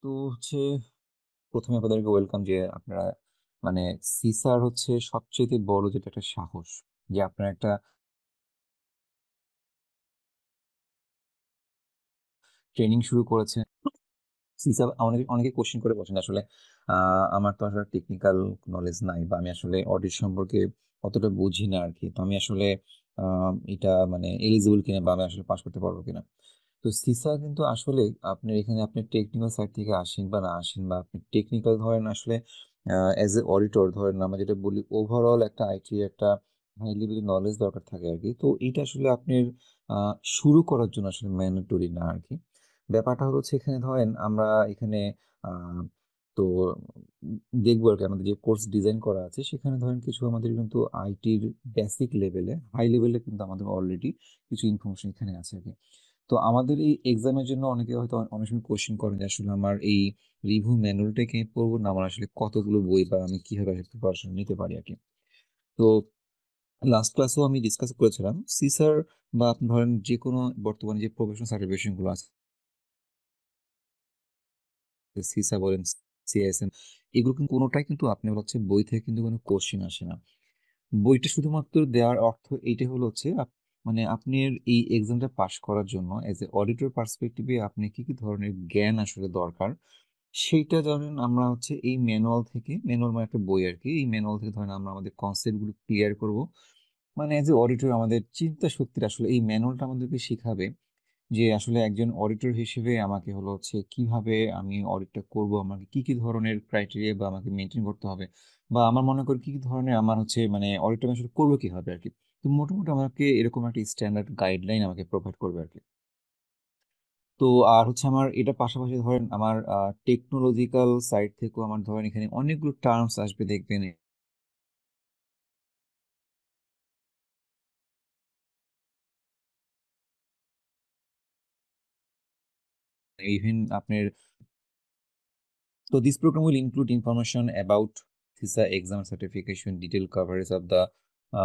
তো হচ্ছে প্রথমে আপনাদেরকে ওয়েলকাম যে আপনারা মানে সিসার হচ্ছে সবচেয়ে বড় যেটা একটা সাহস যে আপনারা একটা ট্রেনিং শুরু করেছেন। সিসা অনেকে অনেকে কোশ্চেন করে বসেন আসলে আমার তো আসলে টেকনিক্যাল নলেজ নাই বা আমি আসলে অডিট সম্পর্কে অতটা বুঝি না আর কি। তো আমি আসলে এটা মানে এলিজিবল কিনা বা আমি আসলে পাস করতে পারবো কিনা। তো সিসা কিন্তু আসলে আপনার এখানে আপনি টেকনিক্যাল সাইড থেকে আসেন বা না আসেন বা আপনি টেকনিক্যাল ধরেন আসলে অ্যাজ এ অডিটর ধরেন আমরা যেটা বলি ওভারঅল একটা আইটি একটা হাই লেভেলের নলেজ দরকার থাকে আর কি। তো এটা আসলে আপনার শুরু করার জন্য আসলে ম্যান্ডেটরি না আর কি। ব্যাপারটা হলো হচ্ছে এখানে ধরেন আমরা এখানে আহ, তো দেখবো আর কি আমাদের যে কোর্স ডিজাইন করা আছে সেখানে ধরেন কিছু আমাদের কিন্তু আইটির বেসিক লেভেলে হাই লেভেলে কিন্তু আমাদের অলরেডি কিছু ইনফরমেশন এখানে আছে আর কি। তো আমাদের এই এক্সামের জন্য অনেকে হয়তো অনেক সময় কোশ্চেন করেন যে আসলে আমার এই রিভিউ ম্যানুয়ালটাকে পড়বো না আমার আসলে কতগুলো বই বা আমি কিভাবে প্রিপারেশন নিতে পারি আর কি। তো লাস্ট ক্লাসেও আমি ডিসকাস করেছিলাম সিসার বা আপনি ধরেন যে কোনো বর্তমানে যে প্রফেশনাল সার্টিফিকেশন গুলো আছে সিসা বলেন সিআইএসএম এগুলো কিন্তু কোনোটাই কিন্তু আপনি হচ্ছে বই থেকে কিন্তু কোনো কোশ্চেন আসে না। বইটা শুধুমাত্র দেওয়ার অর্থ এইটা হলো হচ্ছে মানে আপনার এই এক্সামটা পাশ করার জন্য এজ এ অডিটর পার্সপেক্টিভে আপনি কি কি ধরনের জ্ঞান আসলে দরকার সেইটা ধরেন আমরা হচ্ছে এই ম্যানুয়াল মানে একটা বই আর কি। এই ম্যানুয়াল থেকে ধরেন আমরা আমাদের কনসেপ্ট গুলো ক্লিয়ার করব। মানে এজ এ অডিটর আমাদের চিন্তা শক্তির আসলে এই ম্যানুয়ালটা আমাদেরকে শিখাবে যে আসলে একজন অডিটর হিসেবে আমাকে হলো হচ্ছে কিভাবে আমি অডিটটা করব, আমাকে কি কি ধরনের ক্রাইটেরিয়া বা আমাকে মেনটেন করতে হবে বা আমার মনে করি কি কি ধরনের আমার হচ্ছে মানে অডিটটা আমি আসলে করবো কিভাবে আর কি। তো মোটামুটি আমাকে এরকম একটা স্ট্যান্ডার্ড গাইডলাইন আমাকে প্রোভাইড করবে আর কি। তো আর হচ্ছে আমার এটা পাশাপাশি ধরেন আমার টেকনোলজিক্যাল সাইড থেকেও আমার ধরেন এখানে অনেকগুলো টার্মস আসবে দেখবেন। ইভেন আপনার so this program will include information about CISA exam certification, detailed coverage of the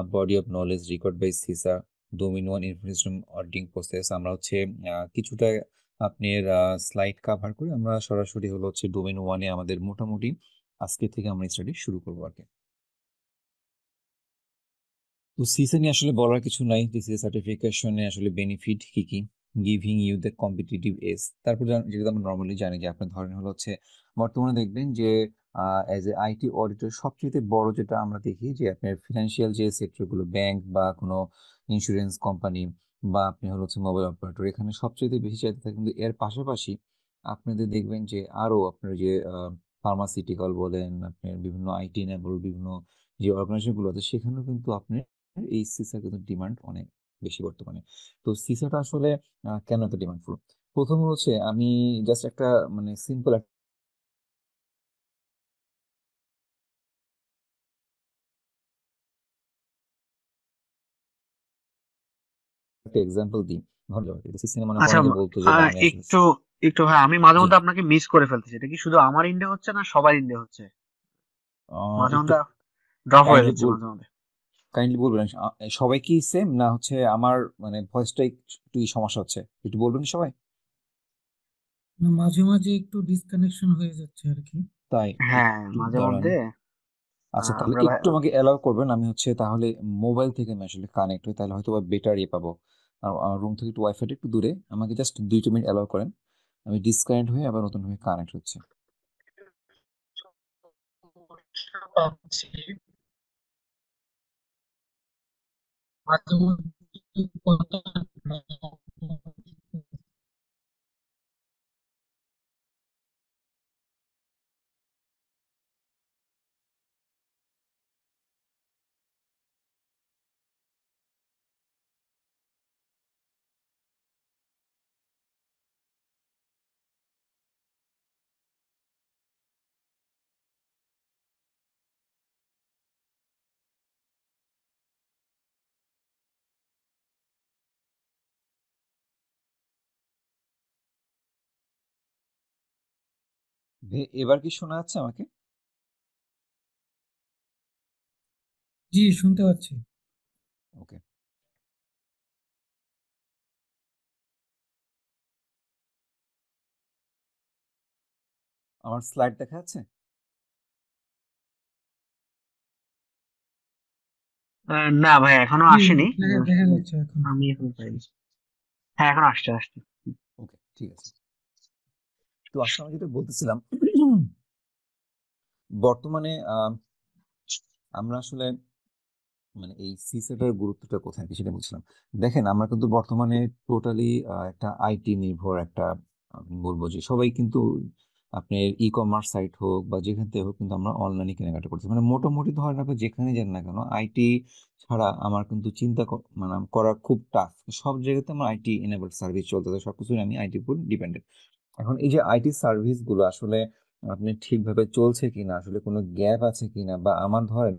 body of knowledge required by CISA, domain one information auditing process। আমরা হচ্ছে কিছুটা আপনার স্লাইড কভার করে আমরা সরাসরি হলো হচ্ছে ডোমেন ওয়ানে আমাদের মোটামুটি আজকে থেকে আমরা স্টাডি শুরু করবো আর কি। তো সিসা নিয়ে আসলে বলার কিছু নাই যে সিসা সার্টিফিকেশনে আসলে বেনিফিট কি কি, giving you the competitive edge. তারপর যেটা আমরা নর্মালি জানি যে আপনার ধরেন হলো হচ্ছে বর্তমানে দেখবেন যে অ্যাজ এ আইটি অডিটর সবচেয়ে বড় যেটা আমরা দেখি যে আপনার ফিনান্সিয়াল যে সেক্টরগুলো ব্যাংক বা কোনো ইন্স্যুরেন্স কোম্পানি বা আপনি হলো হচ্ছে মোবাইল অপারেটর এখানে সবচেয়ে বেশি চাইতে থাকে। কিন্তু এর পাশাপাশি আপনাদের দেখবেন যে আরো আপনার যে ফার্মাসিউটিক্যাল বলেন আপনার বিভিন্ন আইটি এনেবল বিভিন্ন যে অর্গানাইজেশন গুলো আছে সেখানেও কিন্তু আপনি এই সিসার কিন্তু ডিমান্ড অনেক বেশি বর্তমানে। তো সিসাটা আসলে কেন এত ডিমান্ডফুল? প্রথম হচ্ছে আমি জাস্ট একটা মানে সিম্পল একটা এক্সাম্পল দিই। ধরো সিসি মানে আচ্ছা অনেকে বলতো যে বা আমি আসলে একটু একটু ভাই আমি মাঝে জি মধ্যে আপনাকে মিস করে ফেলতেছি। এটা কি শুধু আমার ইন্ডে হচ্ছে না সবার ইন্ডে হচ্ছে? মাঝে একটু মধ্যে ড্রপ হয়ে কাইন্ডলি যাচ্ছে মাঝে মধ্যে। কাইন্ডলি বলবেন সবাই কি সেম না হচ্ছে আমার মানে ভয়েসটা একটু সমস্যা হচ্ছে, একটু বলবেন কি সবাই? না, মাঝে মাঝে একটু ডিসকানেকশন হয়ে যাচ্ছে আর কি। তাই হ্যাঁ একটু মাঝে দাঁড়ান। মধ্যে। আচ্ছা তাহলে আমরা ভাই একটু আমাকে অ্যালাউ করবেন, আমি হচ্ছে তাহলে মোবাইল থেকে আমি আসলে কানেক্ট হই তাহলে হয়তো বা বেটার ইয়ে পাবো। আর রুম থেকে একটু ওয়াইফাইটা একটু দূরে, আমাকে জাস্ট 2 মিনিট অ্যালাউ করেন। আমি ডিসকানেক্ট হয়ে আবার নতুন হয়ে কানেক্ট হচ্ছে। সমস্যা পাচ্ছি মাঝে মধ্যে কথা এবার কি শোনা যাচ্ছে আমাকে? জি, শুনতে পাচ্ছি। ওকে। আমার স্লাইড দেখা যাচ্ছে? না ভাই, এখনো জি, আসেনি। দেখা যাচ্ছে এখন। আমি এখন পাইনি। হ্যাঁ, এখন আসছে আসছে। ওকে, ঠিক আছে। তো আসলে আমি যেটা বলতেছিলাম, বর্তমানে আমরা আসলে মানে এই সিসেটের গুরুত্বটা কোথায় কি সেটা বলছিলাম। দেখেন, আমরা কিন্তু বর্তমানে টোটালি একটা আইটি নির্ভর একটা, আমি বলবো যে সবাই কিন্তু আপনার ই কমার্স সাইট হোক বা যেখান থেকে হোক, কিন্তু আমরা অনলাইনে কেনাকাটা করছি। মানে মোটামুটি ধরেন আপনি যেখানে যান না কেন, আইটি ছাড়া আমার কিন্তু মানে করা খুব টাফ। সব জায়গাতে আমার আইটি এনেবল সার্ভিস চলতেছে, সবকিছু আমি আইটির উপর ডিপেন্ডেন্ট। এখন এই যে আইটি সার্ভিস গুলো আসলে আপনি ঠিকভাবে চলছে কিনা, আসলে কোনো গ্যাপ আছে কিনা, বা আমার ধরেন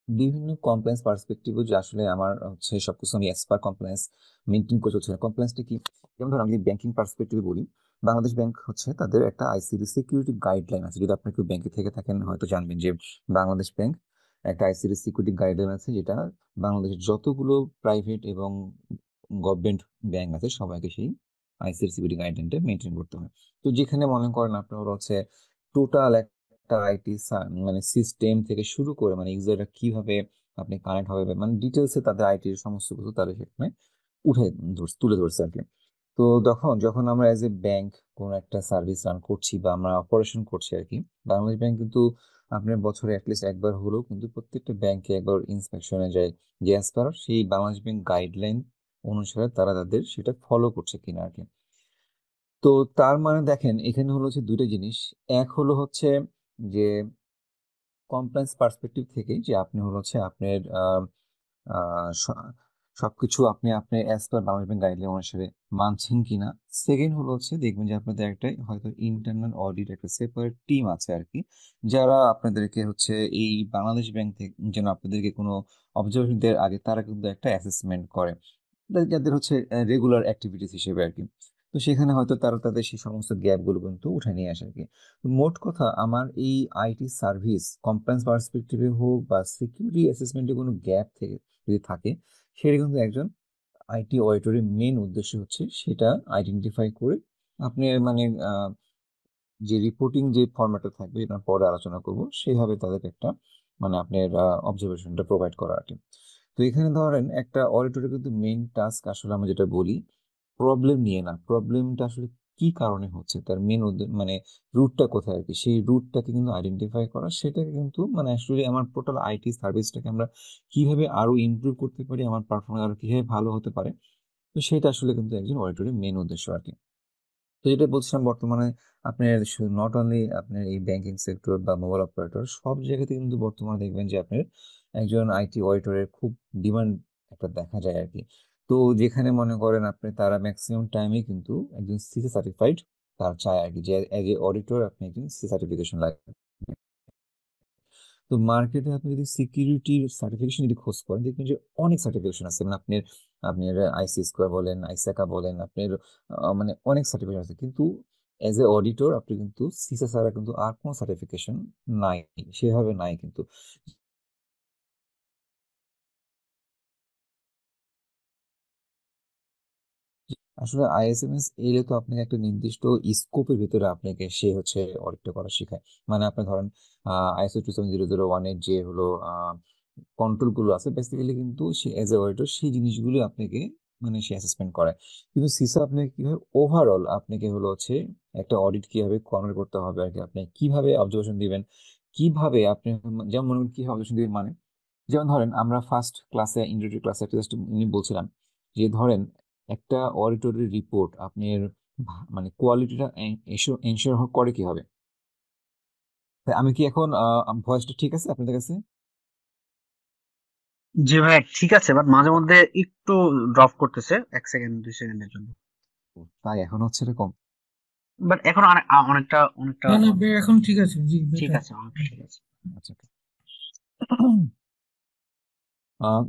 বিভিন্ন কমপ্লেন্স পার্সপেক্টিভও যে আসলে আমার হচ্ছে সবকিছু আমি এক্সপার্ট কমপ্লেন্স মেনটেন করে চলছে। কমপ্লেন্সটা কি? যেমন ধরুন আমি যদি ব্যাংকিং পার্সপেক্টিভে বলি, বাংলাদেশ ব্যাংক হচ্ছে তাদের একটা আইসিডি সিকিউরিটি গাইডলাইন আছে। যদি আপনি কেউ ব্যাংকে থেকে থাকেন হয়তো জানবেন যে বাংলাদেশ ব্যাংক একটা আইসিডি সিকিউরিটি গাইডলাইন আছে, যেটা বাংলাদেশের যতগুলো প্রাইভেট এবং গভর্নমেন্ট ব্যাংক আছে সবাইকে সেই আইসিডি সিকিউরিটি গাইডলাইনটা মেনটেন করতে হয়। তো যেখানে মনে করেন আপনার হচ্ছে টোটাল একটা আইটি মানে সিস্টেম থেকে শুরু করে মানে ইউজাররা কিভাবে আপনি কানেক্ট হবে, মানে ডিটেলসে তাদের আইটির সমস্ত কিছু তাদের সেখানে তুলে ধরছে আর কি। তো যখন যখন আমরা এজ এ ব্যাংক কোন একটা সার্ভিস রান করছি বা আমরা অপারেশন করছি আর কি, বাংলাদেশ ব্যাংক কিন্তু আপনার বছরে অ্যাটলিস্ট একবার হলেও কিন্তু প্রত্যেকটা ব্যাংকে একবার ইন্সপেকশনে যায়, যে অ্যাজ পার সেই বাংলাদেশ ব্যাংক গাইডলাইন অনুসারে তারা তাদের সেটা ফলো করছে কিনা আর কি। তো তার মানে দেখেন, এখানে হলো হচ্ছে দুইটা জিনিস। এক হলো হচ্ছে যে কমপ্লায়েন্স পার্সপেক্টিভ থেকে যে আপনি হলো হচ্ছে আপনার আহ, স- সবকিছু আপনি আপনি as per Bangladesh bank guideline অনুসারে মানছেন কিনা। সেকেন্ড হলো হচ্ছে দেখবেন যে আপনাদের একটা হয়তো ইন্টারনাল অডিট একটা সেপারেট টিম আছে আর কি, যারা আপনাদেরকে হচ্ছে এই বাংলাদেশ ব্যাংক থেকে যেন আপনাদেরকে কোনো অবজারভেশন দেওয়ার আগে তারা কিন্তু একটা অ্যাসেসমেন্ট করে, যাদের হচ্ছে রেগুলার অ্যাক্টিভিটিস হিসেবে আর কি। তো সেখানে হয়তো তারা তাদের সেই সমস্ত গ্যাপ গুলো কিন্তু উঠে নিয়ে আসে আর কি। তো মোট কথা, আমার এই আইটি সার্ভিস কমপ্লায়েন্স পার্সপেক্টিভে হোক বা সিকিউরিটি অ্যাসেসমেন্টে কোনো গ্যাপ থেকে যদি থাকে, সেটা কিন্তু একজন আইটি অডিটরের মেন উদ্দেশ্য হচ্ছে সেটা আইডেন্টিফাই করে আপনি মানে যে রিপোর্টিং যে ফরম্যাটে থাকবে, এটা পরে আলোচনা করব, সেইভাবে তাদেরকে একটা মানে আপনার অবজারভেশনটা প্রোভাইড করা আর কি। তো এখানে ধরেন একটা অডিটরের কিন্তু মেইন টাস্ক আসলে আমরা যেটা বলি, প্রবলেম নিয়ে না, প্রবলেমটা আসলে কি কারণে হচ্ছে, তার মেন মানে রুটটা কোথায় আর কি, সেই রুটটাকে কিন্তু আইডেন্টিফাই করা, সেটাকে কিন্তু মানে আসলে আমার টোটাল আইটি সার্ভিসটাকে আমরা কিভাবে আরো ইমপ্রুভ করতে পারি, আমার পারফরমেন্স আরো কিভাবে ভালো হতে পারে। তো সেটা আসলে কিন্তু একজন অডিটরের মেন উদ্দেশ্য আর কি। তো যেটা বলছিলাম, বর্তমানে আপনার নট অনলি আপনার এই ব্যাংকিং সেক্টর বা মোবাইল অপারেটর, সব জায়গাতে কিন্তু বর্তমানে দেখবেন যে আপনার একজন আইটি অডিটরের খুব ডিমান্ড একটা দেখা যায় আর কি। তো যেখানে মনে করেন আপনি তারা ম্যাক্সিমাম টাইমে কিন্তু একজন সিসি সার্টিফাইড তার চায় আর কি, যে এজ এ অডিটর আপনি একজন সি সার্টিফিকেশন লাগে। তো মার্কেটে আপনি যদি সিকিউরিটির সার্টিফিকেশন যদি খোঁজ করেন, দেখবেন যে অনেক সার্টিফিকেশন আছে। মানে আপনার আপনার আইসি স্কোয়ার বলেন, আইসাকা বলেন, আপনার মানে অনেক সার্টিফিকেশন আছে, কিন্তু এজ এ অডিটর আপনি কিন্তু সিসা ছাড়া কিন্তু আর কোনো সার্টিফিকেশন নাই, সেভাবে নাই কিন্তু। আসলে আইএসএমএস এলে তো আপনাকে একটা নির্দিষ্ট স্কোপের ভিতরে আপনাকে সে হচ্ছে অডিটটা করা শেখায়। মানে আপনি ধরেন আইএসও 27001 এর যে হলো কন্ট্রোল গুলো আছে, বেসিক্যালি কিন্তু সে এজ এ অডিটর সেই জিনিসগুলো আপনাকে মানে সে অ্যাসেসমেন্ট করে। কিন্তু সিসা আপনাকে কিভাবে ওভারঅল আপনাকে হলো হচ্ছে একটা অডিট কিভাবে কর্নার করতে হবে আর কি, আপনি কিভাবে অবজারভেশন দিবেন, কিভাবে আপনি যেমন মনে করেন কিভাবে অবজারভেশন দিবেন, মানে যেমন ধরেন আমরা ফার্স্ট ক্লাসে ইন্ট্রোডাক্টরি ক্লাসে একটা জাস্ট উনি বলছিলাম যে ধরেন একটা অডিটরি রিপোর্ট আপনার মানে কোয়ালিটিটা এনশিওর করে কি হবে। তাই আমি কি এখন ভয়েসটা ঠিক আছে আপনাদের কাছে? জি ভাই, ঠিক আছে, বাট মাঝে মধ্যে একটু ড্রপ করতেছে 1 সেকেন্ড 2 সেকেন্ডের জন্য। তাই এখন হচ্ছে এরকম? বাট এখন অনেকটা অনেকটা না না এখন ঠিক আছে, জি ঠিক বেটার। আছে, অনেকটা ঠিক আছে। আচ্ছা,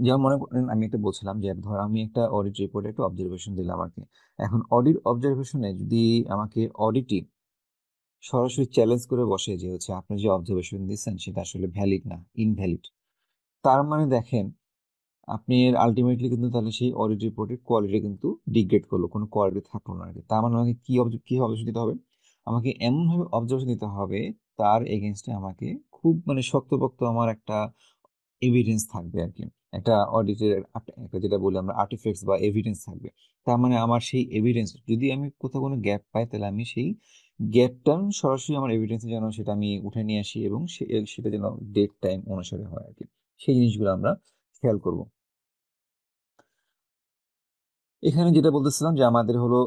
যেমন মনে করেন আমি একটা বলছিলাম যে ধর আমি একটা অডিট রিপোর্টে একটা অবজারভেশন দিলাম আর কি। এখন অডিট অবজারভেশনে যদি আমাকে অডিটই সরাসরি চ্যালেঞ্জ করে বসে যে হচ্ছে আপনি যে অবজারভেশন দিচ্ছেন সেটা আসলে ভ্যালিড না, ইনভ্যালিড, তার মানে দেখেন আপনি আলটিমেটলি কিন্তু তাহলে সেই অডিট রিপোর্টের কোয়ালিটি কিন্তু ডিগ্রেড করলো, কোনো কোয়ালিটি থাকলো না আর কি। তার মানে আমাকে কি অবজেকশন দিতে হবে? আমাকে এমন ভাবে অবজারভেশন দিতে হবে তার এগেনস্টে আমাকে খুব মানে শক্তপোক্ত আমার একটা এভিডেন্স থাকবে আর কি, একটা অডিটের একটা যেটা বলি আমরা আর্টিফ্যাক্টস বা এভিডেন্স থাকবে। তার মানে আমার সেই এভিডেন্স যদি আমি কোথাও কোনো গ্যাপ পাই, তাহলে আমি সেই গ্যাপটা সরাসরি আমার এভিডেন্সে যেন সেটা আমি উঠে নিয়ে আসি, এবং সেটা যেন ডেট টাইম অনুসারে হয় আর কি। সেই জিনিসগুলো আমরা খেয়াল করব। এখানে যেটা বলতেছিলাম যে আমাদের হলো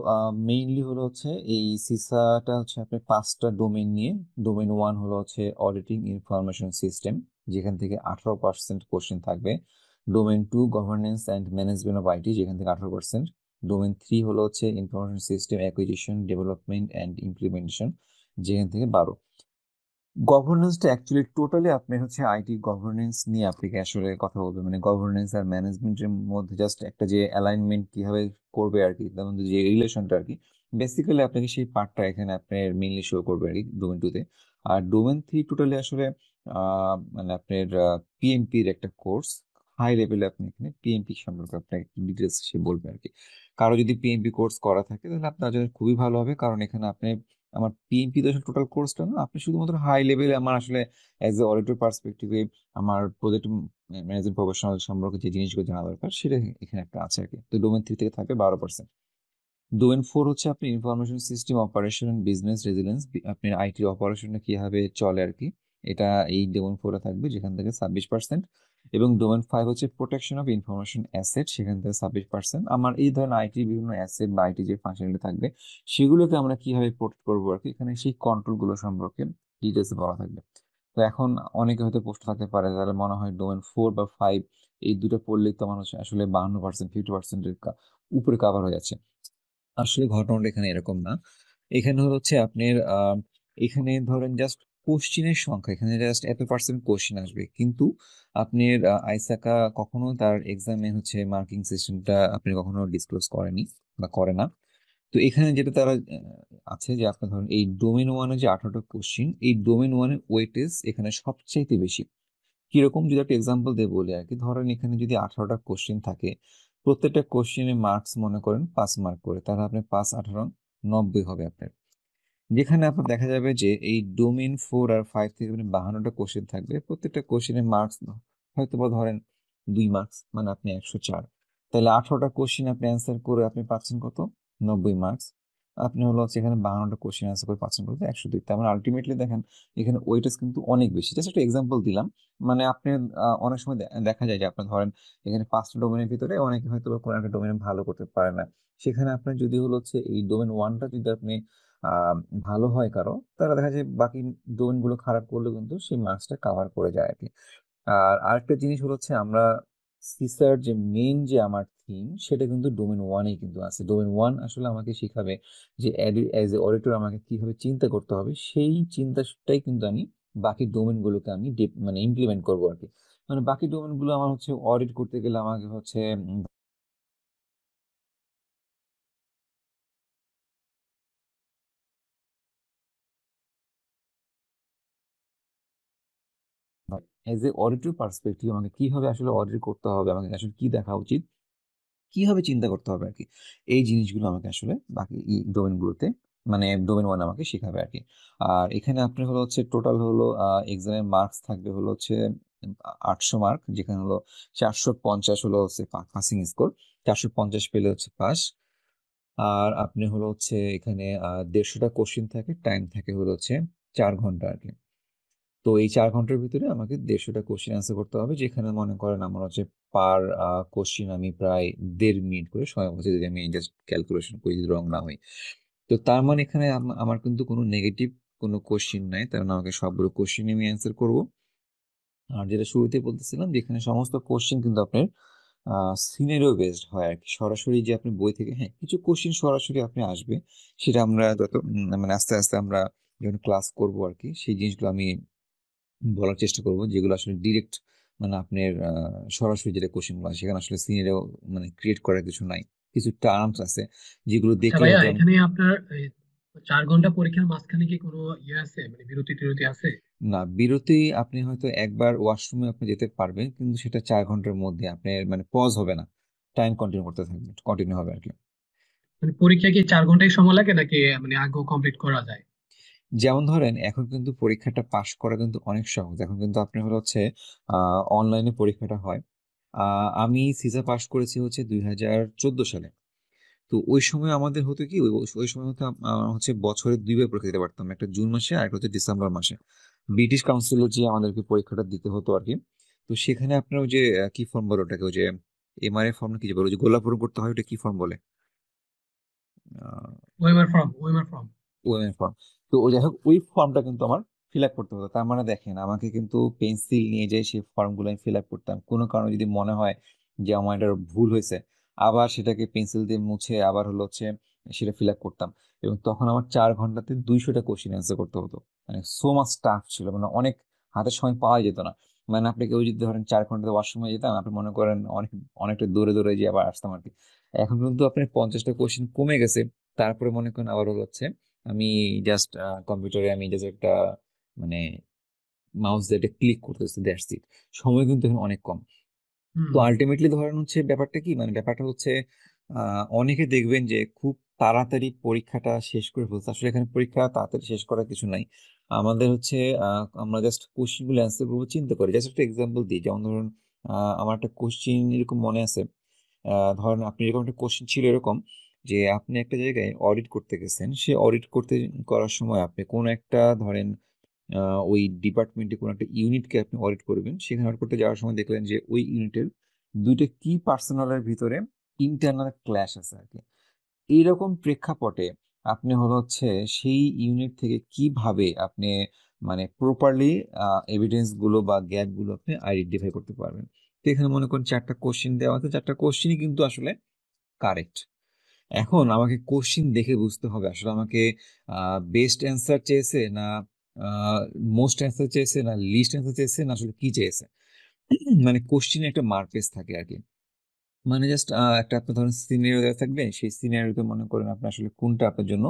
মেইনলি হলো হচ্ছে এই সিসাটা হচ্ছে আপনার 5টা ডোমেন নিয়ে। ডোমেন 1 হলো হচ্ছে অডিটিং ইনফরমেশন সিস্টেম, যেখান থেকে 18% কোশ্চেন থাকবে। Domain 2 governance and management of IT, যেখান থেকে 18%। ডোমেন 3 হলো হচ্ছে information system acquisition development and implementation, যেখান থেকে 12। গভর্নেন্সটা অ্যাকচুয়ালি টোটালি আপনি হচ্ছে আইটি গভর্নেন্স নিয়ে আপনি আসলে কথা বলবেন, মানে গভর্নেন্স আর ম্যানেজমেন্টের মধ্যে জাস্ট একটা যে অ্যালাইনমেন্ট কিভাবে করবে আর কি, তার মধ্যে যে রিলেশনটা আর কি, বেসিক্যালি আপনাকে সেই পার্টটা এখানে আপনার মেইনলি শো করবে আর কি ডোমেন 2-তে। আর ডোমেন 3 টোটালি আসলে মানে আপনার পিএমপির একটা কোর্স, হাই লেভেলে আপনি এখানে পিএমপি সম্পর্কে আপনার একটু ডিটেলস সে বলবে আর কি। কারো যদি পিএমপি কোর্স করা থাকে তাহলে আপনার জন্য খুবই ভালো হবে, কারণ এখানে আপনি আমার পিএমপি তো টোটাল কোর্সটা না, আপনি শুধুমাত্র হাই লেভেলে আমার আসলে অ্যাজ এ অডিটর পার্সপেক্টিভে আমার প্রজেক্ট ম্যানেজমেন্ট প্রফেশনাল সম্পর্কে যে জিনিসগুলো জানা দরকার সেটা এখানে একটা আছে আর কি। তো ডোমেন 3 থেকে থাকবে 12%। ডোমেন 4 হচ্ছে আপনি information system operation and business resilience, আপনার আইটি অপারেশনটা কিভাবে চলে আর কি, এটা এই ডোমেন 4 থাকবে, যেখান থেকে 26%। এবং ডোমেন 5 হচ্ছে প্রোটেকশন অফ ইনফরমেশন অ্যাসেট, সেখান থেকে 26%। আমার এই ধরনের আইটি বিভিন্ন অ্যাসেট বা আইটি যে ফাংশনগুলো থাকবে সেগুলোকে আমরা কিভাবে প্রোটেক্ট করবো আর কি, এখানে সেই কন্ট্রোল গুলো সম্পর্কে ডিটেলস বলা থাকবে। তো এখন অনেকে হয়তো প্রশ্ন থাকতে পারে, তাহলে মনে হয় ডোমেন 4 বা 5 এই দুটো পড়লেই তো মানুষ আসলে 52% 50%-এর উপরে কাভার হয়ে যাচ্ছে। আসলে ঘটনাটা এখানে এরকম না। এখানে হচ্ছে আপনার এখানে ধরেন জাস্ট কোশ্চিনের সংখ্যা, এখানে জাস্ট এত পার্সেন্ট কোশ্চিন আসবে, কিন্তু আপনার আইসাকা কখনো তার এক্সামে হচ্ছে মার্কিং সিস্টেমটা আপনি কখনো ডিসক্লোজ করেনি বা করে না। তো এখানে যেটা তারা আছে যে আপনার ধরেন এই ডোমেন 1-এ যে 18টা কোশ্চিন, এই ডোমেন 1-এর ওয়েটেজ এখানে সবচাইতে বেশি। কিরকম যদি একটা এক্সাম্পল দিয়ে বলি আর কি, ধরেন এখানে যদি 18টা কোশ্চেন থাকে, প্রত্যেকটা কোশ্চেনে মার্কস মনে করেন 5 মার্ক করে, তাহলে আপনি 5 18 90 হবে আপনার। যেখানে আপনার দেখা যাবে যে এই ডোমেন 4 আর 5 থেকে আপনি 52টা কোশ্চেন থাকবে, প্রত্যেকটা কোশ্চেনের মার্কস হয়তো বা ধরেন 2 মার্কস, মানে আপনি 104। তাহলে 18টা কোশ্চেন আপনি অ্যান্সার করে আপনি পাচ্ছেন কত? 90 মার্কস। আপনি হলো হচ্ছে এখানে 52টা কোশ্চেন অ্যান্সার করে পাচ্ছেন কত? 102। তার মানে আলটিমেটলি দেখেন এখানে ওয়েটেজ কিন্তু অনেক বেশি। জাস্ট একটা এক্সাম্পল দিলাম। মানে আপনি অনেক সময় দেখা যায় যে আপনি ধরেন এখানে 5টা ডোমেনের ভিতরে অনেকে হয়তো বা কোনো একটা ডোমেনে ভালো করতে পারে না, সেখানে আপনার যদি হলো হচ্ছে এই ডোমেন 1টা যদি আপনি আহ ভালো হয় কারো, তারা দেখা যায় বাকি ডোমেন গুলো খারাপ করলে কিন্তু সেই মার্কসটা কাভার করে যায় আর কি। আর আরেকটা জিনিস হলো হচ্ছে আমরা সিসার যে মেইন যে আমার থিম, সেটা কিন্তু ডোমেন 1-এই কিন্তু আছে। ডোমেন 1 আসলে আমাকে শিখাবে যে অ্যাজ এ অডিটর আমাকে কিভাবে চিন্তা করতে হবে, সেই চিন্তাটাই কিন্তু আমি বাকি ডোমেন গুলোকে আমি মানে ইমপ্লিমেন্ট করবো আর কি। মানে বাকি ডোমেন গুলো আমার হচ্ছে অডিট করতে গেলে আমাকে হচ্ছে এজ এ অডিটর পার্সপেক্টিভ আমাকে কিভাবে আসলে অডিট করতে হবে, আমাকে আসলে কি দেখা উচিত, কিভাবে চিন্তা করতে হবে আর কি, এই জিনিসগুলো আমাকে আসলে বাকি ডোমেনগুলোতে মানে ডোমেন 1 আমাকে শেখাবে আর কি। আর এখানে আপনি হলো হচ্ছে টোটাল হলো এক্সামের মার্কস থাকবে হলো হচ্ছে 800 মার্ক, যেখানে হলো 450 হলো হচ্ছে পাসিং স্কোর, 450 পেলে হচ্ছে পাস। আর আপনি হলো হচ্ছে এখানে 150টা কোশ্চিন থাকে, টাইম থাকে হলো হচ্ছে 4 ঘন্টা আর কি। তো এই 4 ঘন্টার ভিতরে আমাকে 150টা কোশ্চিন অ্যান্সার করতে হবে, যেখানে মনে করেন আমার হচ্ছে পার কোশ্চিন আমি প্রায় 1.5 মিনিট করে সময় হচ্ছে, যদি আমি জাস্ট ক্যালকুলেশন করি যদি রং না হয়। তো তার মানে এখানে আমার কিন্তু কোনো নেগেটিভ কোনো কোশ্চিন নাই, তার মানে আমাকে সবগুলো কোশ্চিন আমি অ্যান্সার করব। আর যেটা শুরুতে বলতেছিলাম যে এখানে সমস্ত কোশ্চিন কিন্তু আপনার সিনারিও বেসড হয় আর কি, সরাসরি যে আপনি বই থেকে, হ্যাঁ কিছু কোশ্চিন সরাসরি আপনি আসবে, সেটা আমরা যত মানে আস্তে আস্তে আমরা যখন ক্লাস করব আর কি, সেই জিনিসগুলো আমি বলার চেষ্টা করব, যেগুলো আসলে ডিরেক্ট মানে আপনার সরাসরি যেটা কোশ্চেন গুলো আসে, সেখানে আসলে সিনারিও মানে ক্রিয়েট করার কিছু নাই। কিছু টার্মস আছে যেগুলো আচ্ছা দেখলে ভাইয়া, হয়তো আমি এখানে আপনার 4 ঘন্টা পরীক্ষার মাঝখানে কি কোনো ইয়ে আছে, মানে বিরতি টিরতি আছে? না, বিরতি আপনি হয়তো একবার ওয়াশরুমে আপনি যেতে পারবেন, কিন্তু সেটা 4 ঘন্টার মধ্যে আপনার মানে পজ হবে না, টাইম কন্টিনিউ করতে থাকবে, কন্টিনিউ হবে আর কি। মানে পরীক্ষা কি 4 ঘন্টায় সময় লাগে নাকি মানে আগেও কমপ্লিট করা যায়? যেমন ধরেন এখন কিন্তু পরীক্ষাটা পাশ করা কিন্তু অনেক সহজ, এখন কিন্তু আপনি হচ্ছে অনলাইনে পরীক্ষাটা হয়। আমি সিসা পাশ করেছি হচ্ছে 2014 সালে। তো ওই সময় আমাদের হতো কি, ওই সময় হতো হচ্ছে বছরে 2 বার পরীক্ষা দিতে পারতাম, একটা জুন মাসে আর একটা হচ্ছে ডিসেম্বর মাসে। ব্রিটিশ কাউন্সিলে যে আমাদেরকে পরীক্ষাটা দিতে হতো আর কি। তো সেখানে আপনার ওই যে কি ফর্ম বলে ওটাকে, ওই যে এমআরএ ফর্ম কি যে বলে, ওই যে গোলাপ পূরণ করতে হয়, ওটা কি ফর্ম বলে? ওয়েমার ফর্ম। ওএমএ ফর্ম। তো ওই যাই হোক, ওই ফর্মটা কিন্তু আমার ফিল আপ করতে হতো। তার মানে দেখেন, আমাকে কিন্তু পেন্সিল নিয়ে যে সেই ফর্মগুলো আমি ফিল আপ করতাম, কোনো কারণে যদি মনে হয় যে আমার এটা ভুল হয়েছে, আবার সেটাকে পেন্সিল দিয়ে মুছে আবার হচ্ছে সেটা ফিল আপ করতাম। এবং তখন আমার 4 ঘন্টাতে 200টা কোশ্চেন অ্যান্সার করতে হতো। মানে সো মাচ টাফ ছিল, মানে অনেক হাতের সময় পাওয়া যেত না। মানে আপনি কেউ যদি ধরেন 4 ঘন্টাতে ওয়াশরুমে যেতাম, আপনি মনে করেন অনেকটা দৌড়ে দৌড়ে যে আবার আসতাম আর কি। এখন কিন্তু আপনার 50টা কোশ্চেন কমে গেছে। তারপরে মনে করেন আবার হচ্ছে আমি জাস্ট কম্পিউটারে আমি জাস্ট একটা মানে মাউস দিয়ে একটা ক্লিক করতেছি, দ্যাটস ইট। সময় কিন্তু এখন অনেক কম। হুম। তো আলটিমেটলি ধরেন হচ্ছে ব্যাপারটা কি, মানে ব্যাপারটা হচ্ছে অনেকে দেখবেন যে খুব তাড়াতাড়ি পরীক্ষাটা শেষ করে ফেলছে। আসলে এখানে পরীক্ষা তাড়াতাড়ি শেষ করার কিছু নাই। আমাদের হচ্ছে আমরা জাস্ট কোশ্চেন গুলো অ্যান্সার করবো, চিন্তা করি। জাস্ট একটা এক্সাম্পল দিই, যেমন ধরুন আমার একটা কোশ্চেন এরকম মনে আছে। ধরেন আপনি এরকম একটা কোশ্চেন ছিল এরকম, যে আপনি একটা জায়গায় অডিট করতে গেছেন, সে অডিট করতে করার সময় আপনি কোন একটা ধরেন ওই ডিপার্টমেন্টে কোনো একটা ইউনিটকে আপনি অডিট করবেন। সেখানে অডিট করতে যাওয়ার সময় দেখলেন যে ওই ইউনিটের দুইটা কি পার্সোনালের ভিতরে ইন্টারনাল ক্ল্যাশ আছে আর কি। এইরকম প্রেক্ষাপটে আপনি হচ্ছে সেই ইউনিট থেকে কিভাবে আপনি মানে প্রপারলি এভিডেন্স গুলো বা গ্যাপ গুলো আপনি আইডেন্টিফাই করতে পারবেন। তো এখানে মনে করেন 4টা কোশ্চিন দেওয়া আছে, 4টা কোশ্চিনই কিন্তু আসলে কারেক্ট। এখন আমাকে কোশ্চিন দেখে বুঝতে হবে আসলে আমাকে বেস্ট অ্যান্সার চেয়েছে না মোস্ট অ্যান্সার চেয়েছে না লিস্ট অ্যান্সার চেয়েছে না আসলে কি চেয়েছে। মানে কোশ্চিনে একটা মার্কেস থাকে আর কি। মানে জাস্ট একটা আপনার ধরেন সিনারিও দেওয়া থাকবে, সেই সিনারিওতে মনে করেন আপনি আসলে কোনটা আপনার জন্য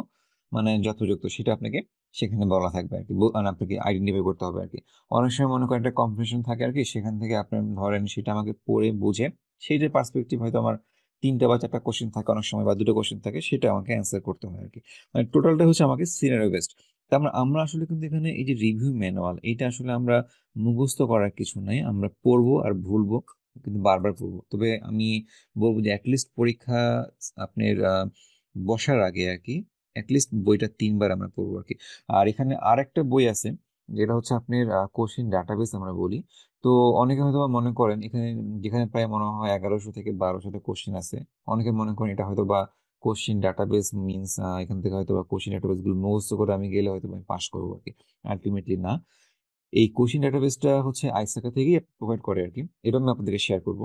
মানে যথাযথ সেটা আপনাকে সেখানে বলা থাকবে আর কি, মানে আপনাকে আইডেন্টিফাই করতে হবে আর কি। অনেক সময় মনে করেন একটা কম্পিটিশন থাকে আর কি, সেখান থেকে আপনার ধরেন সেটা আমাকে পড়ে বুঝে সেইটার পার্সপেক্টিভ হয়তো আমার 3টা বা 4টা কোশ্চেন থাকে অনেক সময়, বা 2টো কোশ্চেন থাকে, সেটা আমাকে অ্যান্সার করতে হয় আর কি। মানে টোটালটা হচ্ছে আমাকে সিনারিও বেসড। তার মানে আমরা আসলে কিন্তু এখানে এই যে রিভিউ ম্যানুয়াল, এটা আসলে আমরা মুখস্থ করার কিছু নাই, আমরা পড়বো আর ভুলবো, কিন্তু বারবার পড়বো। তবে আমি বলবো যে অ্যাটলিস্ট পরীক্ষা আপনার বসার আগে আর কি অ্যাটলিস্ট বইটা 3বার আমরা পড়বো আর কি। আর এখানে আর একটা বই আছে, যেটা হচ্ছে আপনার কোশ্চিন ডাটাবেস আমরা বলি। তো অনেকে হয়তো বা মনে করেন এখানে, যেখানে প্রায় মনে হয় 1100 থেকে 1200টা কোশ্চিন আছে, অনেকে মনে করেন এটা হয়তো বা কোশ্চিন ডাটাবেস মিনস এখান থেকে হয়তো বা কোশ্চিন ডাটাবেস গুলো মুখস্থ করে আমি গেলে হয়তো বা আমি পাস করবো আর কি। আলটিমেটলি না, এই কোশ্চিন ডাটাবেসটা হচ্ছে আইসাকা থেকেই প্রোভাইড করে আর কি। এটা আমি আপনাদেরকে শেয়ার করবো।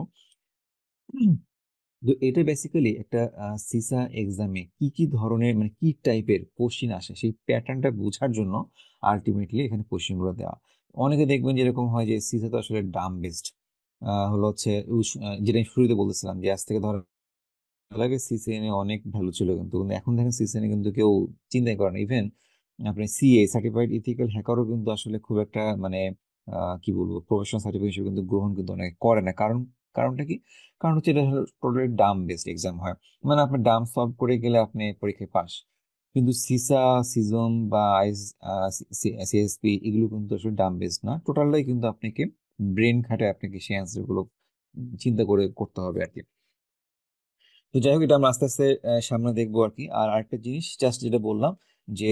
তো এটা বেসিক্যালি একটা সিসা এক্সামে কি কি ধরনের মানে কি টাইপের কোশ্চিন আসে সেই প্যাটার্নটা বোঝার জন্য আলটিমেটলি এখানে কোশ্চিন গুলো দেওয়া। অনেকে দেখবেন যেরকম হয় যে সিসা তো আসলে ডাম বেসড হচ্ছে যেটা আমি শুরুতে বলতেছিলাম যে আজ থেকে ধর আগে সিসিএন এ অনেক ভ্যালু ছিল, কিন্তু কিন্তু এখন দেখেন সিসিএন এ কিন্তু কেউ চিন্তাই করে না। ইভেন আপনি সিএ সার্টিফাইড ইথিক্যাল হ্যাকারও কিন্তু আসলে খুব একটা মানে কি বলবো প্রফেশনাল সার্টিফিকেট হিসেবে কিন্তু গ্রহণ কিন্তু অনেকে করে না। কারণটা কি? কারণ হচ্ছে এটা টোটালি ডাম বেসড এক্সাম হয়। মানে আপনি ডাম সলভ করে গেলে আপনি পরীক্ষায় পাস। কিন্তু সিসা, সিজম বা আইস, সিএসপি এগুলো কিন্তু আসলে ডাম বেসড না, টোটালটাই কিন্তু আপনাকে ব্রেন খাটে আপনাকে সেই অ্যান্সার গুলো চিন্তা করে করতে হবে আর কি। তো যাই হোক, এটা আমরা আস্তে আস্তে সামনে দেখবো আর কি। আর আরেকটা জিনিস জাস্ট যেটা বললাম যে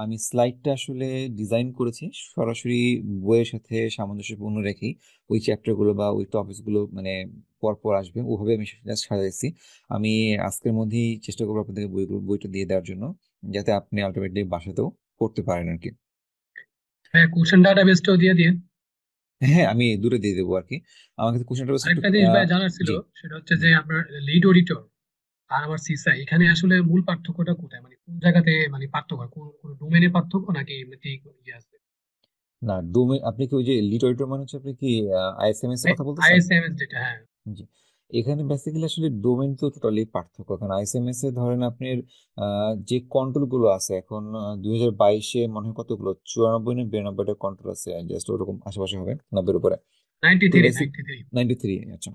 আমি স্লাইডটা আসলে ডিজাইন করেছি সরাসরি বইয়ের সাথে সামঞ্জস্যপূর্ণ রেখেই, ওই চ্যাপ্টার গুলো বা ওই টপিকস গুলো মানে পর পর আসবে ওভাবে আমি জাস্ট সাজাইছি। আমি আজকের মধ্যেই চেষ্টা করবো আপনাদেরকে বইটা দিয়ে দেওয়ার জন্য, যাতে আপনি আলটিমেটলি বাসাতেও পড়তে পারেন আর কি। হ্যাঁ, কোশ্চেন ডাটাবেসটাও দিয়ে দিন। হ্যাঁ, আমি দূরে দিয়ে দেবো আর কি। আমার কাছে কোশ্চেনটা একটু আরেকটা জিনিস ভাই জানার ছিল, জি সেটা হচ্ছে জি। যে আপনার লিড অডিটর আর আমার সিসা, এখানে আসলে মূল পার্থক্যটা কোথায়, মানে কোন জায়গাতে মানে পার্থক্য, কোন কোন ডোমেনের পার্থক্য নাকি এমনিতেই ইয়ে আছে? না, ডোমেন আপনি কি ওই যে লিড অডিটর মানে হচ্ছে আপনি কি আইএসএমএস এর কথা বলতেছেন? আইএসএমএস যেটা, হ্যাঁ। জি। এখানে বেসিক্যালি আসলে ডোমেন তো টোটালি পার্থক্য। কারণ আইএসএমএস এ ধরেন আপনার যে কন্ট্রোল গুলো আছে এখন 2022-এ মনে হয় কতগুলো 94 না 92টা কন্ট্রোল আছে, জাস্ট ওরকম আশেপাশে হবে, 90-এর উপরে। নাইনটি তো থ্রি বেসিক নাইনটি থ্রি 93, আচ্ছা।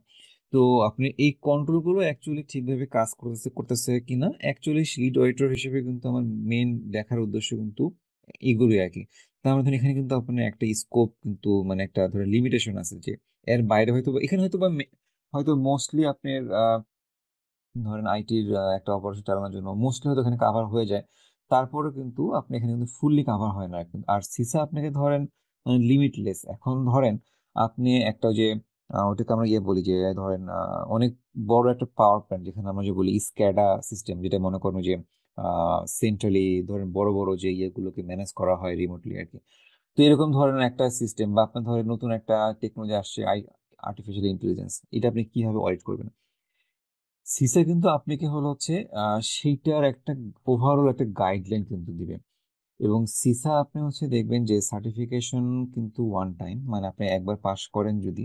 তো আপনি এই কন্ট্রোল গুলো অ্যাকচুয়ালি ঠিকভাবে কাজ করতেছে কিনা অ্যাকচুয়ালি লিড অডিটর হিসেবে কিন্তু আমার মেইন দেখার উদ্দেশ্য কিন্তু এগুলোই আর কি। তার মধ্যে এখানে কিন্তু আপনার একটা স্কোপ কিন্তু মানে একটা ধরে লিমিটেশন আছে যে এর বাইরে হয়তো এখানে হয়তো বা হয়তো মোস্টলি আপনার ধরেন আইটির একটা অপারেশন চালানোর জন্য মোস্টলি হয়তো এখানে কাভার হয়ে যায়। তারপরে কিন্তু আপনি এখানে কিন্তু ফুললি কাভার হয় না কিন্তু। আর সিসা আপনাকে ধরেন লিমিটলেস। এখন ধরেন আপনি একটা যে ওটাকে আমরা ইয়ে বলি যে ধরেন অনেক বড় একটা পাওয়ার প্ল্যান্ট, যেখানে আমরা যে বলি স্ক্যাডা সিস্টেম, যেটা মনে করেন যে সেন্ট্রালি ধরেন বড় বড় যে ইয়েগুলোকে ম্যানেজ করা হয় রিমোটলি আর কি। তো এরকম ধরনের একটা সিস্টেম বা আপনার ধরেন নতুন একটা টেকনোলজি আসছে আর্টিফিশিয়াল ইন্টেলিজেন্স, এটা আপনি কিভাবে অডিট করবেন? সিসা কিন্তু আপনাকে হলো হচ্ছে সেইটার একটা ওভারঅল একটা গাইডলাইন কিন্তু দিবে। এবং সিসা আপনি হচ্ছে দেখবেন যে সার্টিফিকেশন কিন্তু ওয়ান টাইম, মানে আপনি একবার পাশ করেন যদি,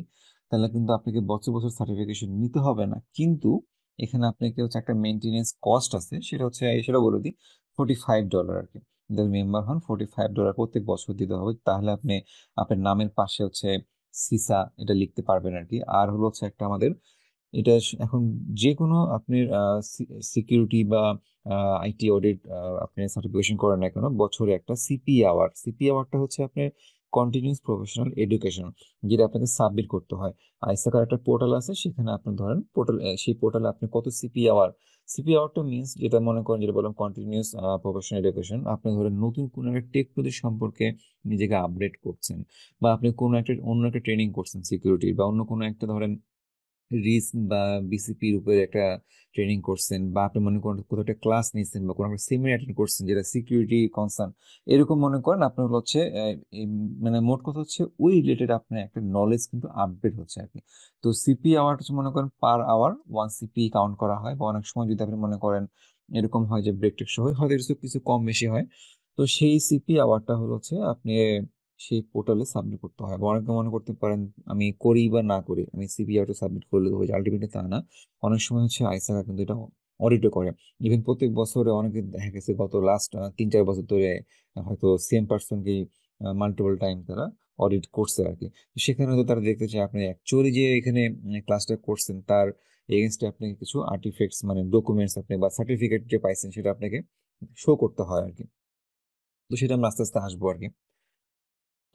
তাহলে কিন্তু আপনাকে বছর বছর সার্টিফিকেশন নিতে হবে না। কিন্তু এখানে আপনাকে হচ্ছে একটা মেনটেনেন্স কস্ট আছে, সেটা হচ্ছে সেটা বলে দিই $45 আর কি। যদি মেম্বার হন $45 প্রত্যেক বছর দিতে হবে, তাহলে আপনি আপনার নামের পাশে হচ্ছে সিসা এটা লিখতে পারবেন আর কি। আর হলো হচ্ছে একটা আমাদের এটা এখন যে কোনো আপনি সিকিউরিটি বা আইটি অডিট আপনি সার্টিফিকেশন করেন না কেন, বছরে একটা সিপি আওয়ারটা হচ্ছে আপনার কন্টিনিউয়াস প্রফেশনাল এডুকেশন, যেটা আপনাকে সাবমিট করতে হয়। আইসাকার একটা পোর্টাল আছে, সেখানে আপনি ধরেন পোর্টাল, সেই পোর্টালে আপনি কত সিপি আওয়ারটা মিনস যেটা মনে করেন, যেটা বললাম কন্টিনিউয়াস প্রফেশনাল এডুকেশন। আপনি ধরেন নতুন কোনো একটা টেকনোলজি সম্পর্কে নিজেকে আপডেট করছেন, বা আপনি কোনো একটা অন্য একটা ট্রেনিং করছেন সিকিউরিটি, বা অন্য কোনো একটা ধরেন রিস্ক বা বিসিপির উপরে একটা ট্রেনিং করছেন, বা আপনি মনে করেন কোথাও একটা ক্লাস নিয়েছেন বা কোনো একটা সেমিনার অ্যাটেন্ড করছেন যেটা সিকিউরিটি কনসার্ন, এরকম মনে করেন আপনার হলো হচ্ছে মানে মোট কথা হচ্ছে ওই রিলেটেড আপনার একটা নলেজ কিন্তু আপডেট হচ্ছে আর কি। তো সিপি আওয়ার হচ্ছে মনে করেন পার আওয়ার 1 সিপি কাউন্ট করা হয়, বা অনেক সময় যদি আপনি মনে করেন এরকম হয় যে ব্রেক টেক সহ হয়তো কিছু কিছু কম বেশি হয়। তো সেই সিপি আওয়ারটা হলো হচ্ছে আপনি সেই পোর্টালে সাবমিট করতে হয়। বা অনেকে মনে করতে পারেন আমি করি বা না করি, আমি সিপিআরটা সাবমিট করলে হয়ে যায়, আলটিমেটলি তা না। অনেক সময় হচ্ছে আইসাকা কিন্তু এটা অডিটও করে। ইভেন প্রত্যেক বছরে অনেকে দেখা গেছে গত লাস্ট 3-4 বছর ধরে হয়তো সেম পার্সনকে মাল্টিপল টাইম তারা অডিট করছে আর কি। তো সেখানে হয়তো তারা দেখতে চায় আপনি অ্যাকচুয়ালি যে এখানে ক্লাসটা করছেন তার এগেনস্টে আপনাকে কিছু আর্টিফ্যাক্টস মানে ডকুমেন্টস আপনি বা সার্টিফিকেট যে পাইছেন সেটা আপনাকে শো করতে হয় আর কি। তো সেটা আমরা আস্তে আস্তে আসবো আর কি।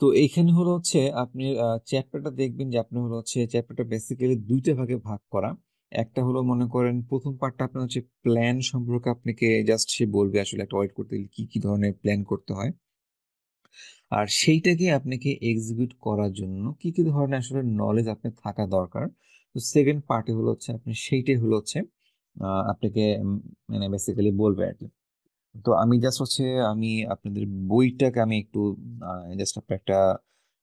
তো এইখানে হলো হচ্ছে আপনি চ্যাপ্টারটা দেখবেন যে আপনি হলো হচ্ছে চ্যাপ্টারটা বেসিক্যালি দুইটা ভাগে ভাগ করা। একটা হলো মনে করেন প্রথম পার্টটা আপনার হচ্ছে প্ল্যান সম্পর্কে, আপনাকে জাস্ট সে বলবে আসলে একটা অডিট করতে গেলে কি কি ধরনের প্ল্যান করতে হয়, আর সেইটাকে আপনাকে এক্সিকিউট করার জন্য কি কি ধরনের আসলে নলেজ আপনার থাকা দরকার। তো সেকেন্ড পার্টে হলো হচ্ছে আপনি সেইটাই হলো হচ্ছে আপনাকে মানে বেসিক্যালি বলবে আর কি। তো আমি জাস্ট হচ্ছে আমি আপনাদের বইটাকে আমি একটু জাস্ট আপনার একটা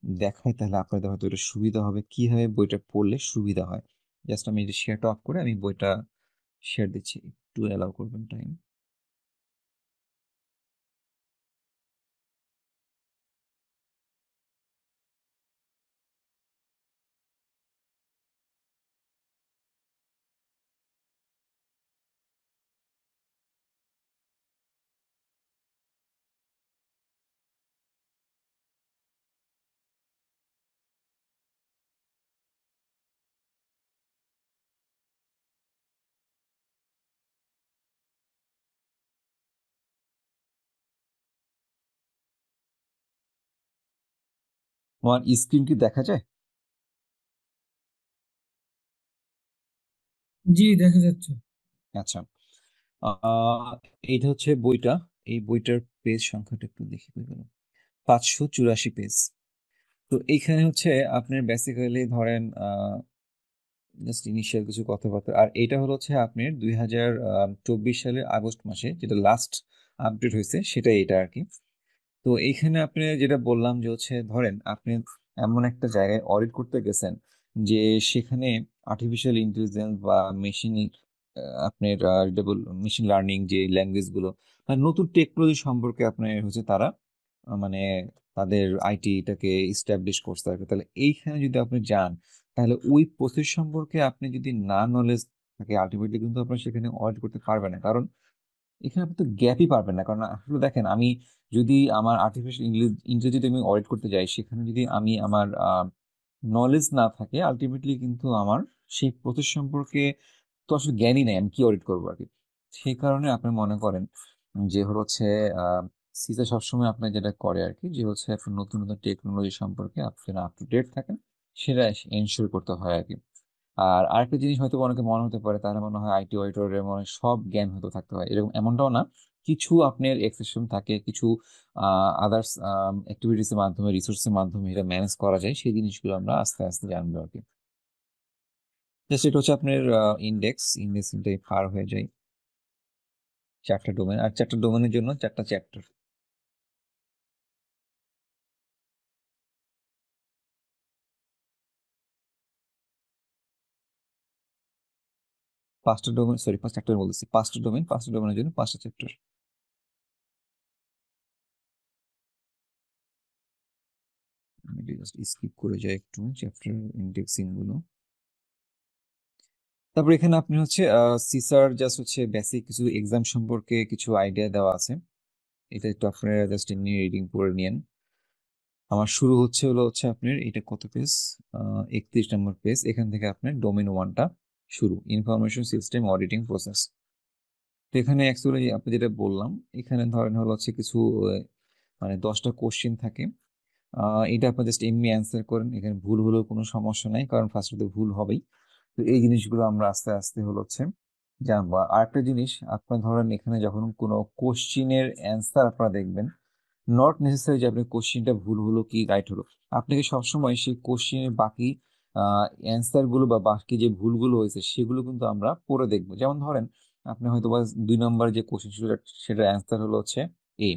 দেখাই, তাহলে আপনাদের হয়তো এটা সুবিধা হবে কিভাবে বইটা পড়লে সুবিধা হয়। জাস্ট আমি শেয়ারটা অফ করে আমি বইটা শেয়ার দিচ্ছি, একটু অ্যালাউ করবেন টাইম। আমার স্ক্রিন কি দেখা যায়? জি, দেখা যাচ্ছে। আচ্ছা। আহ এইটা হচ্ছে বইটা, এই বইটার পেজ সংখ্যাটা একটু দেখি কই গেল, 584 পেজ। তো এইখানে হচ্ছে আপনার বেসিক্যালি ধরেন জাস্ট ইনিশিয়াল কিছু কথাবার্তা। আর এটা হলো হচ্ছে আপনার 2024 সালের আগস্ট মাসে যেটা লাস্ট আপডেট হয়েছে, সেটা এটা আর কি। তো এইখানে আপনি যেটা বললাম যে হচ্ছে ধরেন আপনি এমন একটা জায়গায় অডিট করতে গেছেন যে সেখানে আর্টিফিশিয়াল ইন্টেলিজেন্স বা মেশিন আপনার মেশিন লার্নিং যে ল্যাঙ্গুয়েজ গুলো মানে নতুন টেকনোলজি সম্পর্কে আপনার হচ্ছে তারা মানে তাদের আইটিটাকে ইস্টাবলিশ করতে হবে। তাহলে এইখানে যদি আপনি যান, তাহলে ওই প্রসেস সম্পর্কে আপনি যদি না নলেজ থাকে আলটিমেটলি কিন্তু আপনার সেখানে অডিট করতে পারবেন না, কারণ এখানে আপনি তো গ্যাপই পারবেন না। কারণ আসলে দেখেন, আমি যদি আমার আর্টিফিশিয়াল ইন্টেলিজেন্স যদি আমি অডিট করতে যাই, সেখানে যদি আমি আমার নলেজ না থাকে আলটিমেটলি কিন্তু আমার সেই প্রসেস সম্পর্কে তো আসলে জ্ঞানই নেই, আমি কি অডিট করবো আর কি। সেই কারণে আপনি মনে করেন যে হচ্ছে সিসা সবসময় আপনার যেটা করে আর কি, যে হচ্ছে আপনি নতুন নতুন টেকনোলজি সম্পর্কে আপনি আপ টু ডেট থাকেন, সেটা এনশিওর করতে হয় আর কি। আর আরেকটা জিনিস হয়তো অনেকে মনে হতে পারে, তাহলে মনে হয় আইটি অডিটরের মনে হয় সব জ্ঞান হয়তো থাকতে হয়, এরকম এমনটাও না। কিছু আপনার এক্সেপশন থাকে, কিছু আদার্স অ্যাক্টিভিটিস এর মাধ্যমে, রিসোর্সের মাধ্যমে এটা ম্যানেজ করা যায়, সেই জিনিসগুলো আমরা আস্তে আস্তে জানবো আর কি। জাস্ট এটা হচ্ছে আপনার ইন্ডেক্সটাই পার হয়ে যায় 4টা ডোমেন, আর 4টা ডোমেনের জন্য 4টা চ্যাপ্টার। 5টা ডোমেন, সরি 5 চ্যাপ্টার বলতেছি, 5টা ডোমেন, 5টা ডোমেনের জন্য 5টা চ্যাপ্টার। আমি জাস্ট স্কিপ করে যাই একটু চ্যাপ্টার ইন্ডেক্সিং গুলো। তারপর এখানে আপনি হচ্ছে সিসার জাস্ট হচ্ছে বেসিক কিছু এক্সাম সম্পর্কে কিছু আইডিয়া দেওয়া আছে, এটা একটু আপনারা জাস্ট এমনি রিডিং করে নিন। আমার শুরু হচ্ছে আপনার এটা কত পেজ, 31 নম্বর পেজ। এখান থেকে আপনার ডোমেন 1টা শুরু, ইনফরমেশন সিস্টেম অডিটিং প্রসেস। তো এখানে অ্যাকচুয়ালি আপনি যেটা বললাম, এখানে ধরেন হচ্ছে কিছু মানে 10টা কোশ্চেন থাকে। এটা আপনি জাস্ট এমনি অ্যান্সার করেন, এখানে ভুল হলেও কোনো সমস্যা নাই, কারণ ফার্স্টে ভুল হবেই। তো এই জিনিসগুলো আমরা আস্তে আস্তে হচ্ছে জানবো। আর আরেকটা জিনিস, আপনার ধরেন এখানে যখন কোনো কোশ্চিনের অ্যান্সার আপনারা দেখবেন, নট নেসেসারি যে আপনি কোশ্চিনটা ভুল হলো কি রাইট হলো, আপনাকে সবসময় সেই কোশ্চিনের বাকি অ্যান্সার গুলো বা বাকি যে ভুলগুলো হয়েছে সেগুলো কিন্তু আমরা পড়ে দেখবো। যেমন ধরেন আপনি হয়তো বা 2 নম্বর যে কোশ্চিন ছিল, সেটার অ্যান্সার হচ্ছে এ।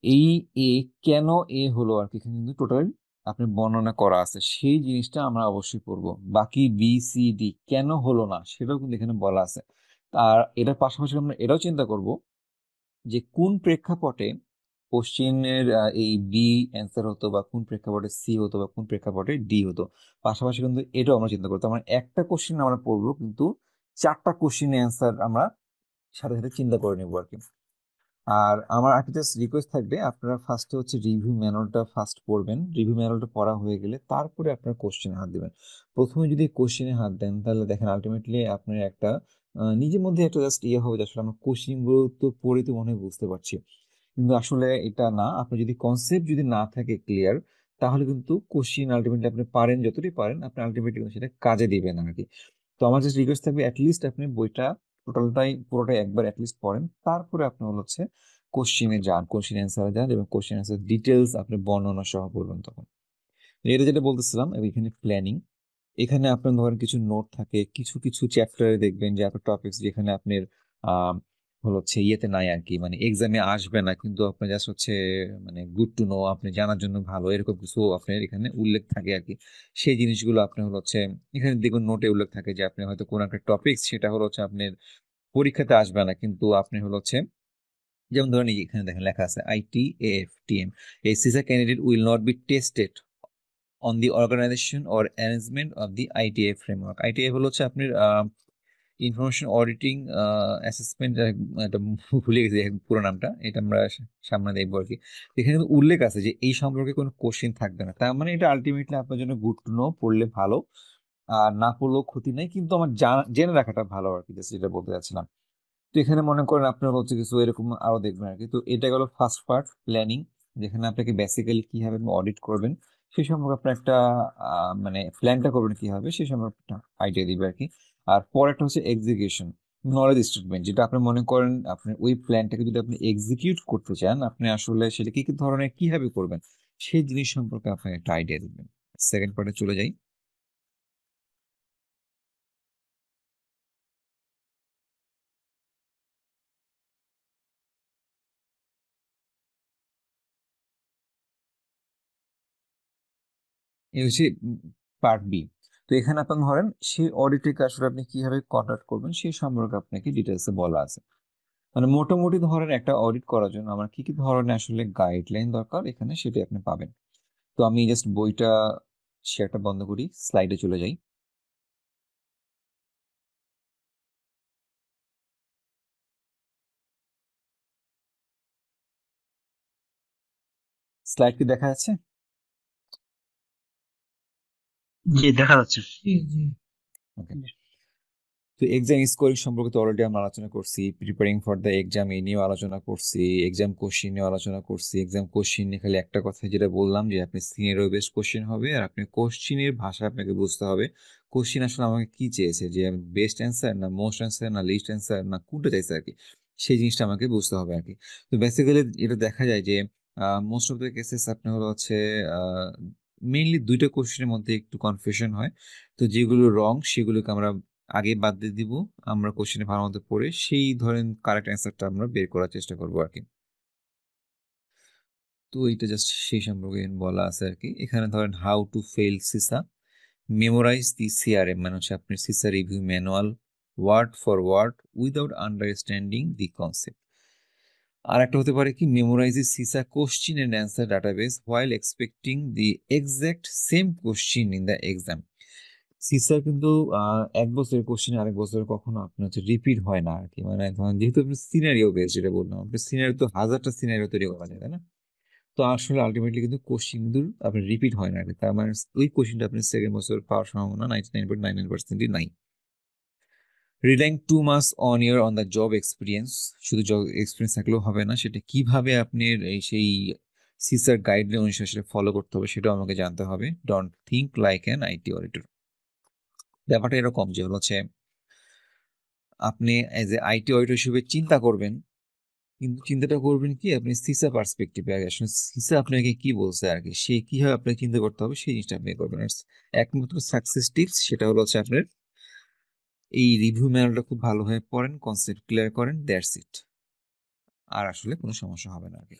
এই এ কেন এ হলো আর কি, এখানে কিন্তু টোটাল আপনার বর্ণনা করা আছে, সেই জিনিসটা আমরা অবশ্যই পড়বো। বাকি বি সি ডি কেন হলো না সেটাও কিন্তু এখানে বলা আছে। আর এটার পাশাপাশি আমরা এটাও চিন্তা করব যে কোন প্রেক্ষাপটে কোশ্চিনের এই বি অ্যান্সার হতো, বা কোন প্রেক্ষাপটে সি হতো, বা কোন প্রেক্ষাপটে ডি হতো। পাশাপাশি কিন্তু এটাও আমরা চিন্তা করতাম, মানে একটা কোশ্চিন আমরা পড়বো কিন্তু 4টা কোশ্চিনের অ্যান্সার আমরা সাথে সাথে চিন্তা করে নেবো আর কি। আর আমার একটা জাস্ট রিকোয়েস্ট থাকবে, আপনারা ফার্স্টে হচ্ছে রিভিউ ম্যানুয়ালটা ফার্স্ট পড়বেন, রিভিউ ম্যানুয়ালটা পড়া হয়ে গেলে তারপরে আপনার কোশ্চেনে হাত দিবেন। প্রথমে যদি কোশ্চেনে হাত দেন, তাহলে দেখেন আলটিমেটলি আপনার একটা নিজের মধ্যে একটা জাস্ট ইয়ে হবে যে আসলে আমরা কোশ্চেন গুলো তো পড়ে তো মনে হয় বুঝতে পারছি, কিন্তু আসলে এটা না। আপনি যদি কনসেপ্ট যদি না থাকে ক্লিয়ার, তাহলে কিন্তু কোশ্চিন আলটিমেটলি আপনি পারেন যতটুকু পারেন, আপনি আলটিমেটলি সেটা কাজে দিবেন আর কি। তো আমার জাস্ট রিকোয়েস্ট থাকবে, অ্যাটলিস্ট আপনি বইটা পুরোটাই একবার অ্যাটলিস্ট পড়েন, তারপরে আপনি হচ্ছে কোশ্চিনে যান, কোশ্চিন অ্যান্সারে যান, এবং কোশ্চিন অ্যান্সার ডিটেলস আপনি বর্ণনা সহ পড়বেন তখন। এটা যেটা বলতেছিলাম, এখানে প্ল্যানিং, এখানে আপনার ধরেন কিছু নোট থাকে, কিছু কিছু চ্যাপ্টারে দেখবেন যে আপনার টপিকস যেখানে আপনার আহ হচ্ছে ইয়েতে নাই আর কি, মানে এক্সামে আসবে না, কিন্তু আপনার জাস্ট হচ্ছে মানে গুড টু নো, আপনি জানার জন্য ভালো, এরকম কিছু আপনার এখানে উল্লেখ থাকে আর কি। সেই জিনিসগুলো আপনি হচ্ছে এখানে দেখুন নোটে উল্লেখ থাকে যে আপনি হয়তো কোন একটা টপিক, সেটা হচ্ছে আপনার পরীক্ষাতে আসবে না, কিন্তু আপনি হচ্ছে যেমন ধরেন এখানে দেখেন লেখা আছে ITAF-TM, a CISA candidate will not be tested on the organization or arrangement of the ITF framework. ITF হচ্ছে আপনার ইনফরমেশন অডিটিং অ্যাসেসমেন্ট, এটা ভুলে গেছি এখন পুরো নামটা, এটা আমরা সামনে দেখবো আর কি। এখানে কিন্তু উল্লেখ আছে যে এই সম্পর্কে কোনো কোশ্চেন থাকবে না, তার মানে এটা আলটিমেটলি আপনার জন্য গুড টু নো, পড়লে ভালো, আর না পড়লেও ক্ষতি নেই, কিন্তু আমার জেনে রাখাটা ভালো আর কি, যেটা বলতে চাচ্ছিলাম। তো এখানে মনে করেন আপনার হচ্ছে কিছু এরকম আরো দেখবেন আর কি। তো এটা গেল ফার্স্ট পার্ট, প্ল্যানিং, যেখানে আপনাকে বেসিক্যালি কিভাবে অডিট করবেন সেই সম্পর্কে আপনার একটা মানে প্ল্যানটা করবেন কিভাবে সেই সম্পর্কে একটা আইডিয়া দিবে আর কি। আর পরেরটা হচ্ছে এক্সিকিউশন, নলেজ স্টেটমেন্ট, যেটা আপনি মনে করেন আপনার ওই প্ল্যানটাকে যদি আপনি এক্সিকিউট করতে চান, আপনি আসলে সেটা কি কি ধরনের কিভাবে করবেন সেই জিনিস সম্পর্কে আপনাকে একটা আইডিয়া দিবেন। সেকেন্ড পার্টে চলে যাই। এই হচ্ছে পার্ট বি। তো এখানে আপনি ধরেন সেই অডিটকে আসলে আপনি কিভাবে কন্ডাক্ট করবেন সেই সম্পর্কে আপনাকে ডিটেলসে বলা আছে। মানে মোটামুটি ধরেন একটা অডিট করার জন্য আমার কি কি ধরনের আসলে গাইডলাইন দরকার এখানে, সেটাই আপনি পাবেন। তো আমি জাস্ট বইটা শেয়ারটা বন্ধ করি, স্লাইডে চলে যাই। স্লাইড কি দেখা যাচ্ছে? জি, দেখা যাচ্ছে। জি জি ওকে। তো এক্সাম স্কোরিং সম্পর্কে তো অলরেডি আমরা আলোচনা করছি, প্রিপারিং ফর দ্য এক্সাম এই নিয়েও আলোচনা করছি, এক্সাম কোশ্চিন নিয়েও আলোচনা করছি। এক্সাম কোশ্চিন নিয়ে খালি একটা কথা যেটা বললাম যে আপনি সিনারিও বেসড কোশ্চিন হবে, আর আপনি কোশ্চিনের ভাষা আপনাকে বুঝতে হবে। কোশ্চিন আসলে আমাকে কি চেয়েছে, যে বেস্ট অ্যান্সার না মোস্ট অ্যান্সার না লিস্ট অ্যান্সার না কোনটা চাইছে আর কি, সেই জিনিসটা আমাকে বুঝতে হবে আর কি। তো বেসিক্যালি এটা দেখা যায় যে মোস্ট অফ দ্য কেসেস আপনার হলো হচ্ছে মেইনলি দুইটা কোশ্চেনের মধ্যে একটু কনফিউশন হয়। তো যেগুলো রং সেগুলোকে আমরা আগে বাদ দিয়ে দিব, আমরা কোশ্চেনে ভালো মতো পড়ে সেই ধরেন কারেক্ট অ্যান্সারটা আমরা বের করার চেষ্টা করবো আর কি। তো এইটা জাস্ট সেই সম্পর্কে বলা আছে আর কি। এখানে ধরেন how to fail CISA, memorise the CRM, মানে হচ্ছে আপনি CISA review manual word for word without understanding the concept. আর একটা হতে পারে কি, memorise the CISA question and answer database while expecting the exact same question in the exam. সিসার কিন্তু এক বছরের কোশ্চেন আরেক বছরের কখনো আপনার হচ্ছে রিপিট হয় না আর কি। মানে ধরেন যেহেতু আপনি সিনারিও বেস, যেটা বললাম আপনি সিনারিও তো হাজারটা সিনারিও তৈরি করা যায়, তাই না? তো আসলে আলটিমেটলি কিন্তু কোশ্চিন কিন্তু আপনার রিপিট হয় না আর কি। তার মানে ওই কোশ্চিনটা আপনি সেকেন্ড বছর পাওয়ার সম্ভাবনা 99.99% নাই। Relying too much on year on the job experience, শুধু জব এক্সপিরিয়েন্স থাকলেও হবে না, সেটা কিভাবে আপনি এই সেই সিসার গাইডলাইন অনুসারে সেটা ফলো করতে হবে সেটাও আমাকে জানতে হবে। Don't think like an IT auditor. ব্যাপারটা এরকম যে হচ্ছে আপনি এজ এ আইটি অডিটর হিসেবে চিন্তা করবেন, কিন্তু চিন্তাটা করবেন কি আপনি সিসা পার্সপেক্টিভে। আসলে সিসা আপনাকে কি বলছে আর কি, সে কিভাবে আপনাকে চিন্তা করতে হবে সেই জিনিসটা আপনি করবেন। আর একমাত্র সাকসেস টিপস সেটা হলো হচ্ছে আপনার এই রিভিউ ম্যানুয়ালটা খুব ভালোভাবে পড়েন, কনসেপ্ট ক্লিয়ার করেন, দ্যাটস ইট। আর আসলে কোনো সমস্যা হবে না আর কি।